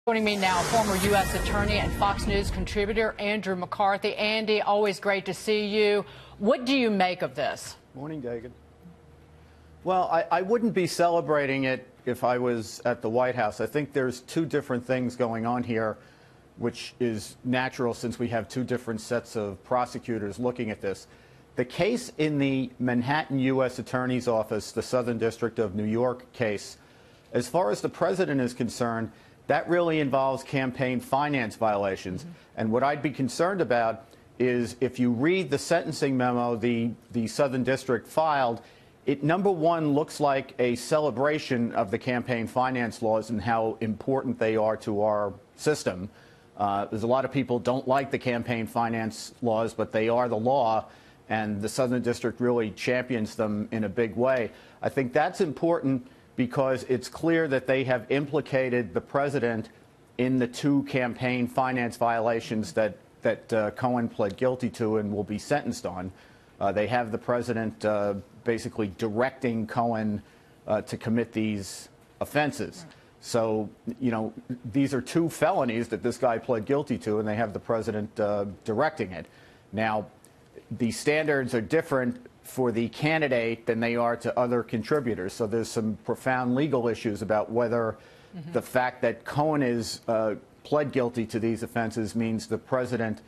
Joining me now, former U.S. Attorney and Fox News contributor Andrew McCarthy. Andy, always great to see you. What do you make of this? Morning, Dagan. Well, I wouldn't be celebrating it if I was at the White House. I think there's two different things going on here, which is natural since we have two different sets of prosecutors looking at this. The case in the Manhattan U.S. Attorney's Office, the Southern District of New York case, as far as the president is concerned, that really involves campaign finance violations. Mm-hmm. And what I'd be concerned about is if you read the sentencing memo the Southern District filed, it, number one, looks like a celebration of the campaign finance laws and how important they are to our system. There's a lot of people don't like the campaign finance laws, but they are the law, and the Southern District really champions them in a big way. I think that's important because it's clear that they have implicated the president in the two campaign finance violations that Cohen pled guilty to and will be sentenced on. They have the president basically directing Cohen to commit these offenses. Right. So, you know, these are two felonies that this guy pled guilty to, and they have the president directing it. Now, the standards are different for the candidate than they are to other contributors. So there's some profound legal issues about whether the fact that Cohen is pled guilty to these offenses means the president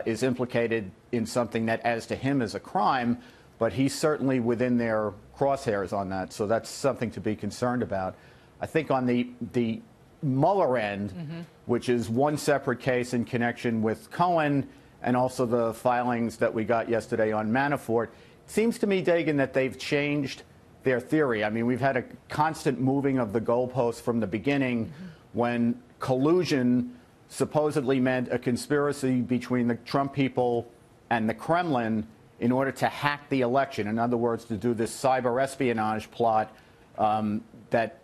is implicated in something that, as to him, is a crime, but he's certainly within their crosshairs on that. So that's something to be concerned about. I think on the Mueller end, which is one separate case in connection with Cohen and also the filings that we got yesterday on Manafort, seems to me, Dagan, that they've changed their theory. I mean, we've had a constant moving of the goalposts from the beginning when collusion supposedly meant a conspiracy between the Trump people and the Kremlin in order to hack the election. In other words, to do this cyber espionage plot that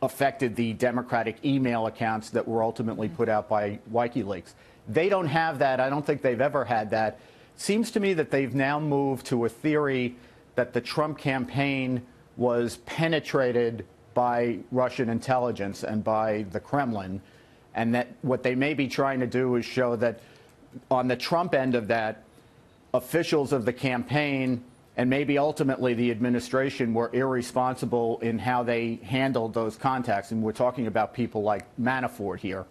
affected the Democratic email accounts that were ultimately put out by WikiLeaks. They don't have that. I don't think they've ever had that. Seems to me that they've now moved to a theory that the Trump campaign was penetrated by Russian intelligence and by the Kremlin, and that what they may be trying to do is show that on the Trump end of that, officials of the campaign and maybe ultimately the administration were irresponsible in how they handled those contacts. And we're talking about people like Manafort here.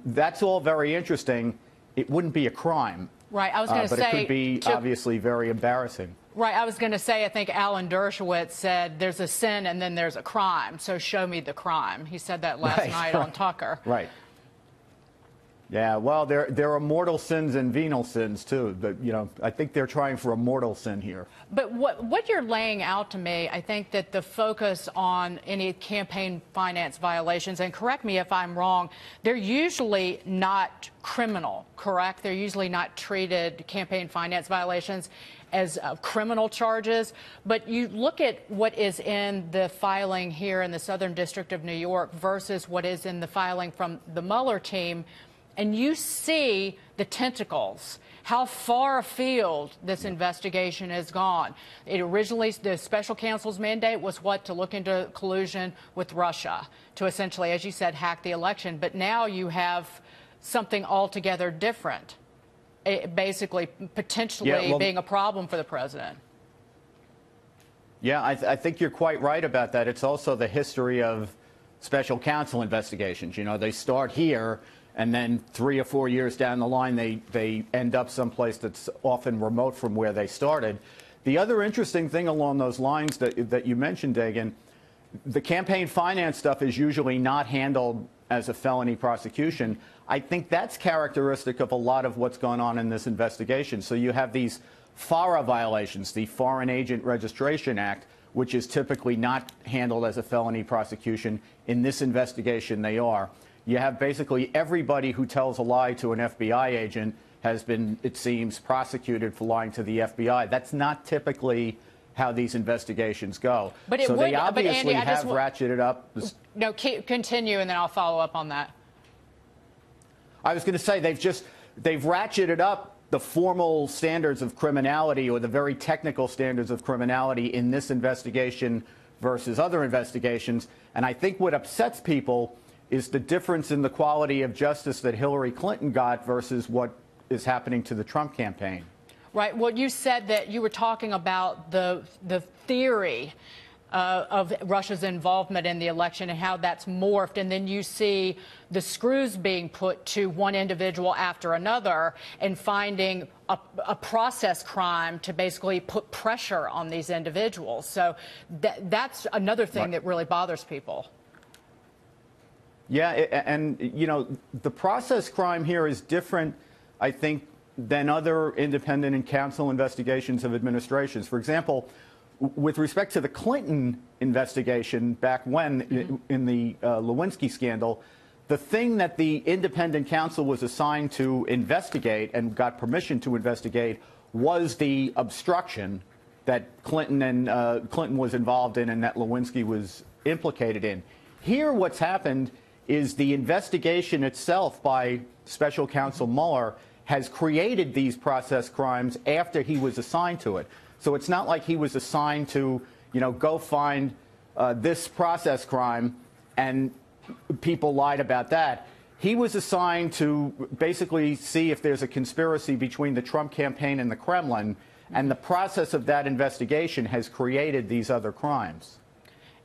That's all very interesting. It wouldn't be a crime. Right, I was going to say, but it could be obviously very embarrassing. Right, I was going to say, I think Alan Dershowitz said there's a sin and then there's a crime, so show me the crime. He said that last night on Tucker. Right. Yeah, well, there are mortal sins and venal sins, too. But, you know, I think they're trying for a mortal sin here. But what you're laying out to me, I think that the focus on any campaign finance violations, and correct me if I'm wrong, they're usually not criminal, correct? They're usually not treated, campaign finance violations, as criminal charges. But you look at what is in the filing here in the Southern District of New York versus what is in the filing from the Mueller team, and you see the tentacles, how far afield this investigation has gone. It originally, the special counsel's mandate was what? To look into collusion with Russia, to essentially, as you said, hack the election. But now you have something altogether different, basically potentially being a problem for the president. Yeah, I think you're quite right about that. It's also the history of special counsel investigations. You know, they start here, and then 3 or 4 years down the line, they end up someplace that's often remote from where they started. The other interesting thing along those lines that you mentioned, Dagan, the campaign finance stuff is usually not handled as a felony prosecution. I think that's characteristic of a lot of what's going on in this investigation. So you have these FARA violations, the Foreign Agent Registration Act, which is typically not handled as a felony prosecution. In this investigation, they are. You have basically everybody who tells a lie to an FBI agent has been, it seems, prosecuted for lying to the FBI. That's not typically how these investigations go. But so they obviously Andy, have ratcheted up. No, continue, and then I'll follow up on that. I was going to say they've ratcheted up the formal standards of criminality, or the very technical standards of criminality, in this investigation versus other investigations. And I think what upsets people is the difference in the quality of justice that Hillary Clinton got versus what is happening to the Trump campaign. Right. Well, you said that you were talking about the theory of Russia's involvement in the election and how that's morphed, and then you see the screws being put to one individual after another and finding a process crime to basically put pressure on these individuals. So that's another thing that really bothers people. Yeah, and, you know, the process crime here is different, I think, than other independent and counsel investigations of administrations. For example, with respect to the Clinton investigation back when, in the Lewinsky scandal, the thing that the independent counsel was assigned to investigate and got permission to investigate was the obstruction that Clinton was involved in and that Lewinsky was implicated in. Here, what's happened is the investigation itself by special counsel Mueller has created these process crimes after he was assigned to it. So it's not like he was assigned to, you know, go find this process crime and people lied about that. He was assigned to basically see if there's a conspiracy between the Trump campaign and the Kremlin, and the process of that investigation has created these other crimes.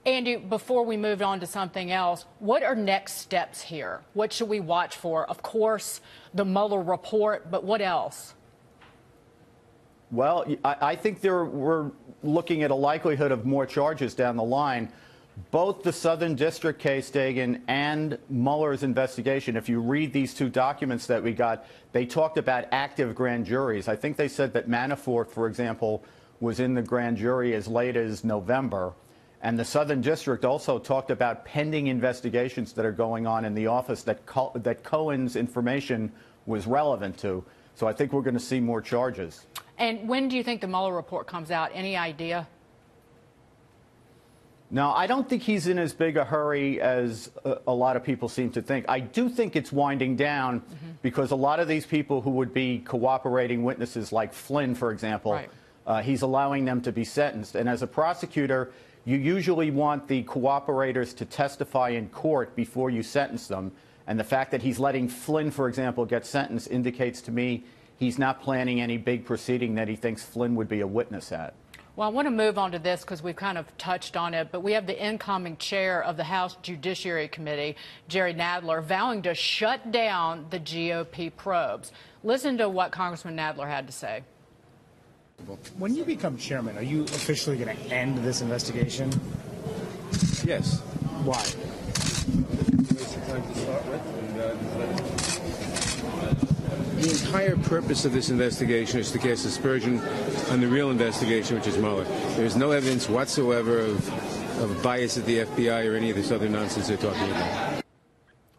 Andy, before we move on to something else, what are next steps here? What should we watch for? Of course, the Mueller report, but what else? Well, I think we're looking at a likelihood of more charges down the line. Both the Southern District case, Dagan, and Mueller's investigation, if you read these two documents that we got, they talked about active grand juries. I think they said that Manafort, for example, was in the grand jury as late as November. And the Southern District also talked about pending investigations that are going on in the office that Cohen's information was relevant to. So I think we're going to see more charges. And when do you think the Mueller report comes out? Any idea? No, I don't think he's in as big a hurry as a lot of people seem to think. I do think it's winding down because a lot of these people who would be cooperating witnesses, like Flynn, for example, he's allowing them to be sentenced. And as a prosecutor, you usually want the cooperators to testify in court before you sentence them. And the fact that he's letting Flynn, for example, get sentenced indicates to me he's not planning any big proceeding that he thinks Flynn would be a witness at. Well, I want to move on to this because we've kind of touched on it, but we have the incoming chair of the House Judiciary Committee, Jerry Nadler, vowing to shut down the GOP probes. Listen to what Congressman Nadler had to say. When you become chairman, are you officially going to end this investigation? Yes. Why? The entire purpose of this investigation is to cast aspersion on the real investigation, which is Mueller. There's no evidence whatsoever of bias at the FBI or any of this other nonsense they're talking about.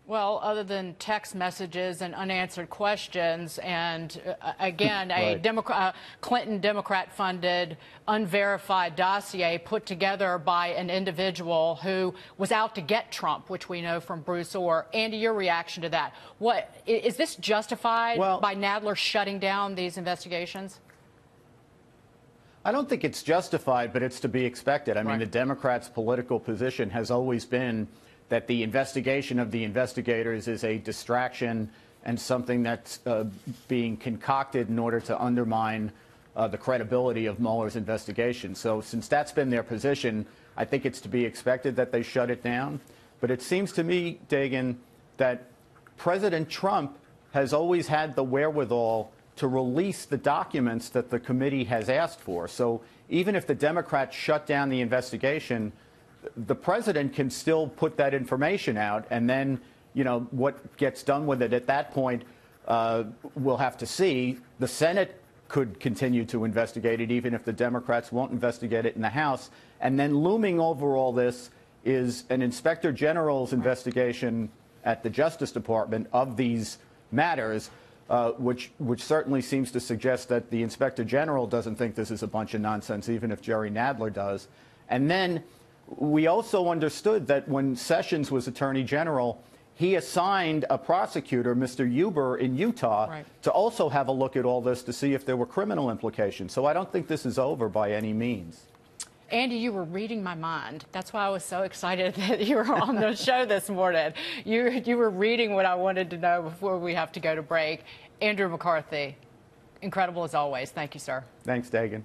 Well, other than text messages and unanswered questions, and again, a Clinton Democrat-funded, unverified dossier put together by an individual who was out to get Trump, which we know from Bruce Orr. Andy, your reaction to that? What is this justified by Nadler shutting down these investigations? I don't think it's justified, but it's to be expected. I mean, the Democrats' political position has always been that the investigation of the investigators is a distraction and something that's being concocted in order to undermine the credibility of Mueller's investigation. So since that's been their position, I think it's to be expected that they shut it down. But it seems to me, Dagan, that President Trump has always had the wherewithal to release the documents that the committee has asked for. So even if the Democrats shut down the investigation, the president can still put that information out, and then, you know, what gets done with it at that point, we'll have to see. The Senate could continue to investigate it, even if the Democrats won't investigate it in the House. And then looming over all this is an inspector general's investigation at the Justice Department of these matters, which certainly seems to suggest that the inspector general doesn't think this is a bunch of nonsense, even if Jerry Nadler does. And then we also understood that when Sessions was Attorney General, he assigned a prosecutor, Mr. Huber, in Utah, to also have a look at all this to see if there were criminal implications. So I don't think this is over by any means. Andy, you were reading my mind. That's why I was so excited that you were on the show this morning. You were reading what I wanted to know before we have to go to break. Andrew McCarthy, incredible as always. Thank you, sir. Thanks, Dagan.